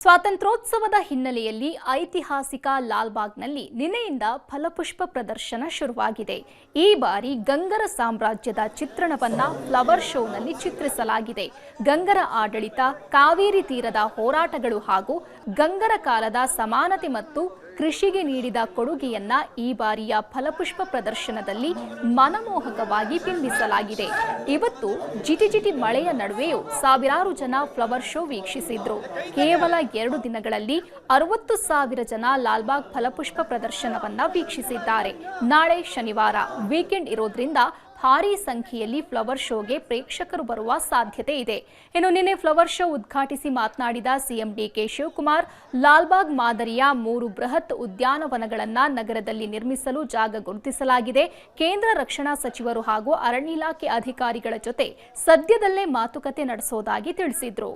ಸ್ವಾತಂತ್ರ್ಯೋತ್ಸವದ ಹಿನ್ನೆಲೆಯಲ್ಲಿ ಐತಿಹಾಸಿಕ ಲಾಲ್ಬಾಗ್ನಲ್ಲಿ ನಿನ್ನೆಯಿಂದ ಫಲಪುಷ್ಪ ಪ್ರದರ್ಶನ ಶುರುವಾಗಿದೆ. ಈ ಬಾರಿ ಗಂಗರ ಸಾಮ್ರಾಜ್ಯದ ಚಿತ್ರಣವನ್ನ ಫ್ಲವರ್ ಶೋನಲ್ಲಿ ಚಿತ್ರಿಸಲಾಗಿದೆ. ಗಂಗರ ಆಡಳಿತ, ಕಾವೇರಿ ತೀರದ ಹೋರಾಟಗಳು ಹಾಗೂ ಗಂಗರ ಕಾಲದ ಸಮಾನತೆ ಮತ್ತು ಕೃಷಿಗೆ ನೀಡಿದ ಕೊಡುಗೆಯನ್ನ ಈ ಬಾರಿಯ ಫಲಪುಷ್ಪ ಪ್ರದರ್ಶನದಲ್ಲಿ ಮನಮೋಹಕವಾಗಿ ಬಿಂಬಿಸಲಾಗಿದೆ. ಇವತ್ತು ಜಿಟಿಜಿಟಿ ಮಳೆಯ ನಡುವೆಯೂ ಸಾವಿರಾರು ಜನ ಫ್ಲವರ್ ಶೋ ವೀಕ್ಷಿಸಿದ್ರು. ಕೇವಲ 2 ದಿನಗಳಲ್ಲಿ 60,000 ಜನ ಲಾಲ್ಬಾಗ್ ಫಲಪುಷ್ಪ ಪ್ರದರ್ಶನವನ್ನ ವೀಕ್ಷಿಸಿದ್ದಾರೆ. ನಾಳೆ ಶನಿವಾರ ವೀಕೆಂಡ್ ಇರೋದ್ರಿಂದ ಭಾರೀ ಸಂಖ್ಯೆಯಲ್ಲಿ ಫ್ಲವರ್ ಶೋಗೆ ಪ್ರೇಕ್ಷಕರು ಬರುವ ಸಾಧ್ಯತೆ ಇದೆ. ಇನ್ನು ನಿನ್ನೆ ಫ್ಲವರ್ ಶೋ ಉದ್ಘಾಟಿಸಿ ಮಾತನಾಡಿದ ಸಿಎಂ ಡಿಕೆ ಶಿವಕುಮಾರ್, ಲಾಲ್ಬಾಗ್ ಮಾದರಿಯ 3 ಬೃಹತ್ ಉದ್ಯಾನವನಗಳನ್ನು ನಗರದಲ್ಲಿ ನಿರ್ಮಿಸಲು ಜಾಗ ಗುರುತಿಸಲಾಗಿದೆ. ಕೇಂದ್ರ ರಕ್ಷಣಾ ಸಚಿವರು ಹಾಗೂ ಅರಣ್ಯ ಇಲಾಖೆ ಅಧಿಕಾರಿಗಳ ಜೊತೆ ಸದ್ಯದಲ್ಲೇ ಮಾತುಕತೆ ನಡೆಸೋದಾಗಿ ತಿಳಿಸಿದರು.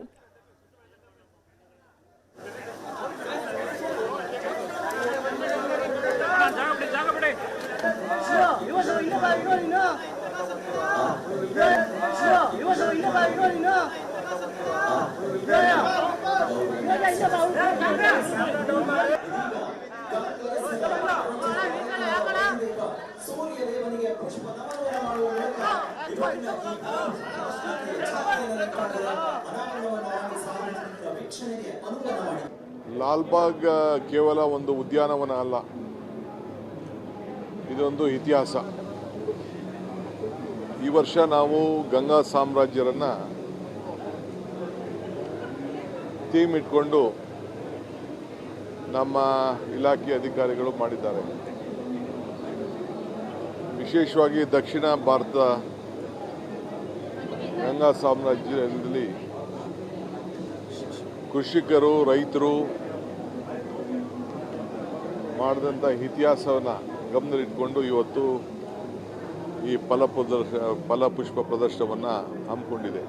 ಲಾಲ್ಬಾಗ್ ಕೇವಲ ಒಂದು ಉದ್ಯಾನವನ ಅಲ್ಲ, ಇದೊಂದು ಇತಿಹಾಸ. ಈ ವರ್ಷ ನಾವು ಗಂಗಾ ಸಾಮ್ರಾಜ್ಯರನ್ನ ಥೀಮ್ ಇಟ್ಕೊಂಡು ನಮ್ಮ ಇಲಾಖೆ ಅಧಿಕಾರಿಗಳು ಮಾಡಿದ್ದಾರೆ. ವಿಶೇಷವಾಗಿ ದಕ್ಷಿಣ ಭಾರತ ಗಂಗಾ ಸಾಮ್ರಾಜ್ಯದಲ್ಲಿ ಕೃಷಿಕರು, ರೈತರು ಮಾಡಿದಂಥ ಇತಿಹಾಸವನ್ನು ಗಮನದಲ್ಲಿಟ್ಕೊಂಡು ಇವತ್ತು ಈ ಫಲಪುಷ್ಪ ಪ್ರದರ್ಶನವನ್ನು ಹಮ್ಮಿಕೊಂಡಿದೆ.